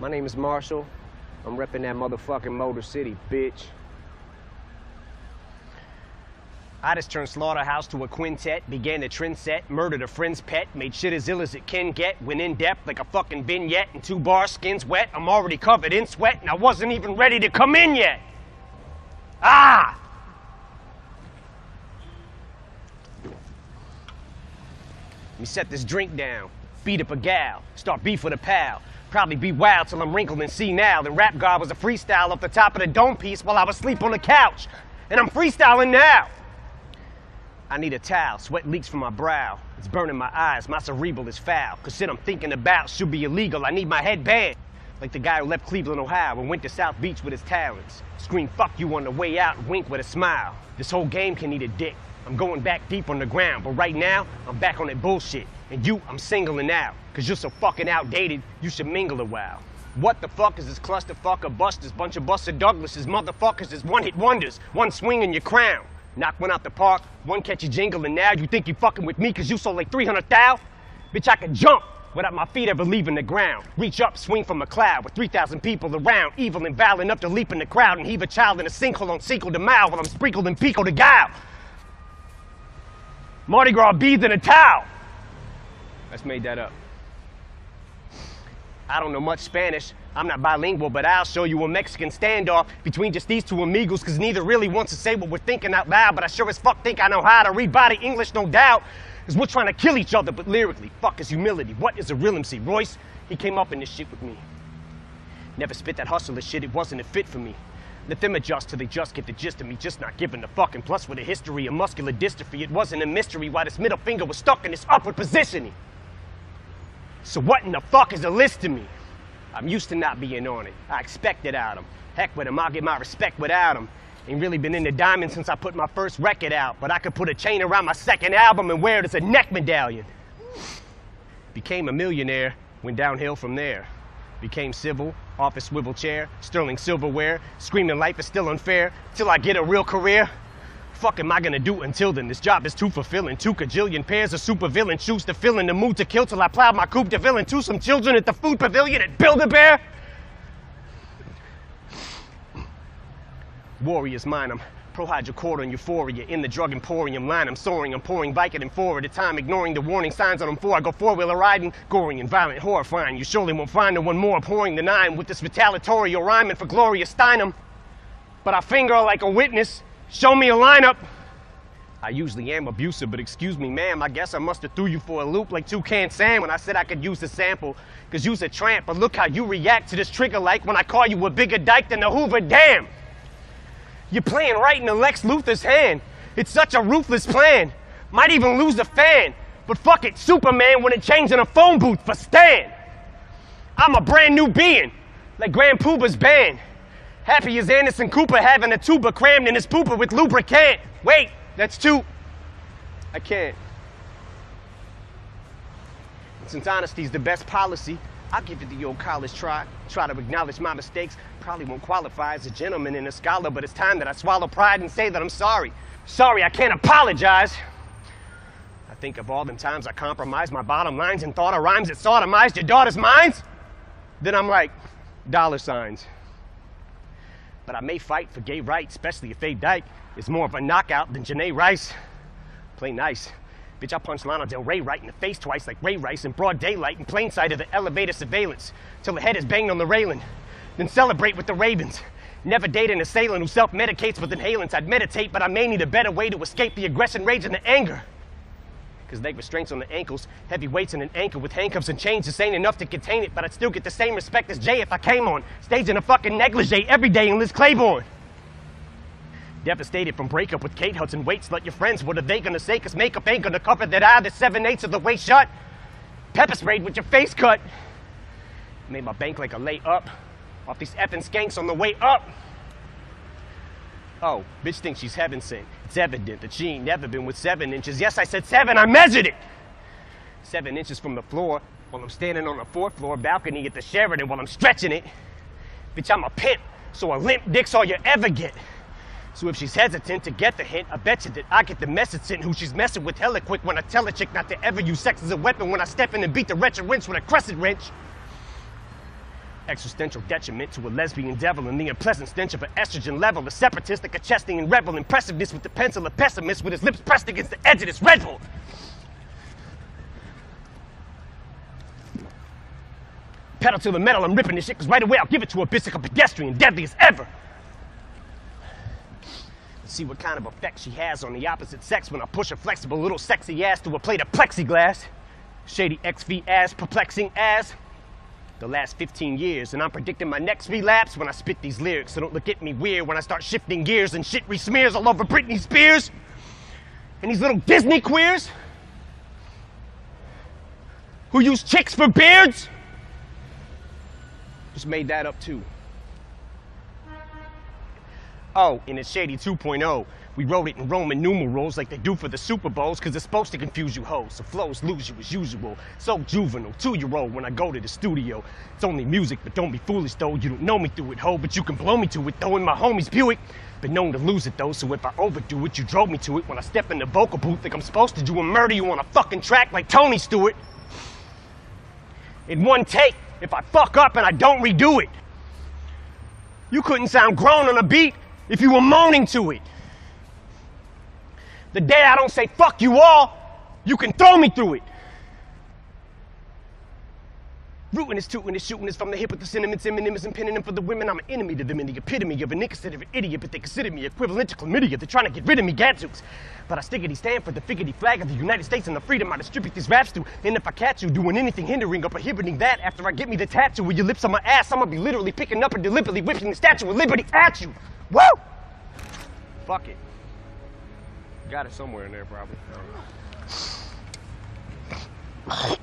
My name is Marshall. I'm repping that motherfucking Motor City, bitch. I just turned Slaughterhouse to a quintet, began a trend set, murdered a friend's pet, made shit as ill as it can get, went in depth like a fucking vignette, and 2 bars, skin's wet, I'm already covered in sweat, and I wasn't even ready to come in yet. Ah! Let me set this drink down, beat up a gal, start beef with a pal. Probably be wild till I'm wrinkled and senile. Then Rap God was a freestyle off the top of the dome piece while I was asleep on the couch. And I'm freestyling now. I need a towel, sweat leaks from my brow. It's burning my eyes, my cerebral is foul. Cause shit I'm thinking about should be illegal. I need my head banned. Like the guy who left Cleveland, Ohio and went to South Beach with his talents. Scream fuck you on the way out and wink with a smile. This whole game can eat a dick. I'm going back deep on the ground, but right now, I'm back on that bullshit. And you, I'm singling out. Cause you're so fucking outdated, you should mingle a while. What the fuck is this clusterfuck of busters? Bunch of Buster Douglases, motherfuckers is one-hit wonders. One swing in your crown. Knock one out the park, one catchy jingle, and now you think you fucking with me cause you sold like 300 thou? Bitch, I can jump without my feet ever leaving the ground. Reach up, swing from a cloud with 3,000 people around. Evil and vile enough to leap in the crowd and heave a child in a sinkhole on Cinco de Mayo while I'm sprinkled in Pico de Gallo. Mardi Gras beads in a towel. I just made that up. I don't know much Spanish. I'm not bilingual, but I'll show you a Mexican standoff between just these two amigos, cause neither really wants to say what we're thinking out loud, but I sure as fuck think I know how to read body English, no doubt. Cause we're trying to kill each other, but lyrically, fuck is humility. What is a real MC? Royce, he came up in this shit with me. Never spit that hustler shit, it wasn't a fit for me. Let them adjust till they just get the gist of me, just not giving a fuck. And plus with a history of muscular dystrophy, it wasn't a mystery why this middle finger was stuck in this upward positioning. So what in the fuck is a list to me? I'm used to not being on it. I expect it out of 'em. Heck with 'em, I'll get my respect without 'em. Ain't really been into diamonds since I put my first record out, but I could put a chain around my second album and wear it as a neck medallion. Became a millionaire, went downhill from there. Became civil, office swivel chair, sterling silverware, screaming life is still unfair, till I get a real career. Fuck am I gonna do until then? This job is too fulfilling. 2 kajillion pairs of supervillain shoes to fill in the mood to kill till I plowed my coupe de ville to some children at the food pavilion at Build-A-Bear. Warriors mine, I'm pro-hydrocodone euphoria in the drug emporium line. I'm soaring, I'm pouring Vicodin 4 at a time, ignoring the warning signs on them 4. I go 4-wheeler riding, goring and violent, horrifying. You surely won't find no one more pouring the 9 with this retaliatory rhyming for Gloria Steinem. But I finger like a witness. Show me a lineup. I usually am abusive, but excuse me, ma'am, I guess I must have threw you for a loop like Toucan Sam when I said I could use the sample. Cause you's a tramp, but look how you react to this trigger like when I call you a bigger dyke than the Hoover Dam. You're playing right in the Lex Luthor's hand. It's such a ruthless plan. Might even lose a fan. But fuck it, Superman wouldn't change in a phone booth for Stan. I'm a brand new being, like Grand Pooba's band. Happy as Anderson Cooper having a tuba crammed in his pooper with lubricant. Wait, that's 2. I can't. And since honesty's the best policy, I'll give it the old college try. Try to acknowledge my mistakes. Probably won't qualify as a gentleman and a scholar, but it's time that I swallow pride and say that I'm sorry. Sorry, I can't apologize. I think of all the times I compromised my bottom lines and thought of rhymes that sodomized your daughter's minds. Then I'm like, $signs. But I may fight for gay rights, especially if Faye Dyke is more of a knockout than Janae Rice. Play nice. Bitch, I punched Lana Del Rey right in the face twice like Ray Rice in broad daylight in plain sight of the elevator surveillance till the head is banged on the railing. Then celebrate with the Ravens. Never date an assailant who self-medicates with inhalants. I'd meditate, but I may need a better way to escape the aggression, rage, and the anger. Cause leg restraints on the ankles, heavy weights and an ankle with handcuffs and chains just ain't enough to contain it, but I'd still get the same respect as Jay if I came on stage in a fucking negligee every day in Liz Claiborne. Devastated from breakup with Kate Hudson. Wait, slut, your friends, what are they gonna say? Cause makeup ain't gonna cover that eye that's 7/8 of the way shut. Pepper sprayed with your face cut. Made my bank like a layup off these effing skanks on the way up. Oh, bitch thinks she's heaven sent. It's evident that she ain't never been with 7 inches. Yes, I said 7, I measured it. 7 inches from the floor while I'm standing on the 4th floor balcony at the Sheridan while I'm stretching it. Bitch, I'm a pimp, so a limp dick's all you ever get. So if she's hesitant to get the hint, I bet you that I get the message sent who she's messing with hella quick when I tell a chick not to ever use sex as a weapon when I step in and beat the wretched wrench with a crescent wrench. Existential detriment to a lesbian devil and the unpleasant stench of an estrogen level. A separatist like a Chestian rebel. Impressiveness with the pencil. A pessimist with his lips pressed against the edge of this Red Bull. Pedal to the metal, I'm ripping this shit, cause right away I'll give it to a bitch like a pedestrian, deadly as ever. Let's see what kind of effect she has on the opposite sex when I push a flexible little sexy ass to a plate of plexiglass. Shady XV ass, perplexing as the last 15 years, and I'm predicting my next relapse when I spit these lyrics, so don't look at me weird when I start shifting gears and shit re-smears all over Britney Spears and these little Disney queers who use chicks for beards. Just made that up too. Oh, and it's Shady 2.0. We wrote it in Roman numerals like they do for the Super Bowls, cause it's supposed to confuse you hoes, so flows lose you as usual. So juvenile, 2-year-old when I go to the studio. It's only music, but don't be foolish though. You don't know me through it, ho, but you can blow me to it though. In my homie's Buick, been known to lose it though, so if I overdo it, you drove me to it. When I step in the vocal booth, think I'm supposed to do and murder you on a fucking track like Tony Stewart. In one take, if I fuck up and I don't redo it. You couldn't sound grown on a beat if you were moaning to it. The day I don't say fuck you all, you can throw me through it. Rootin' is tootin' is shootin' is from the hip with the sentiments. Eminem is pinning them for the women. I'm an enemy to them and the epitome of an inconsiderate idiot, but they consider me equivalent to chlamydia. They're trying to get rid of me, gadzooks. But I stickity stand for the figgity flag of the United States and the freedom I distribute these raps to. And if I catch you doing anything hindering or prohibiting that, after I get me the tattoo with your lips on my ass, I'm gonna be literally picking up and deliberately whipping the Statue of Liberty at you. Woo! Fuck it. Got it somewhere in there, probably. I don't know.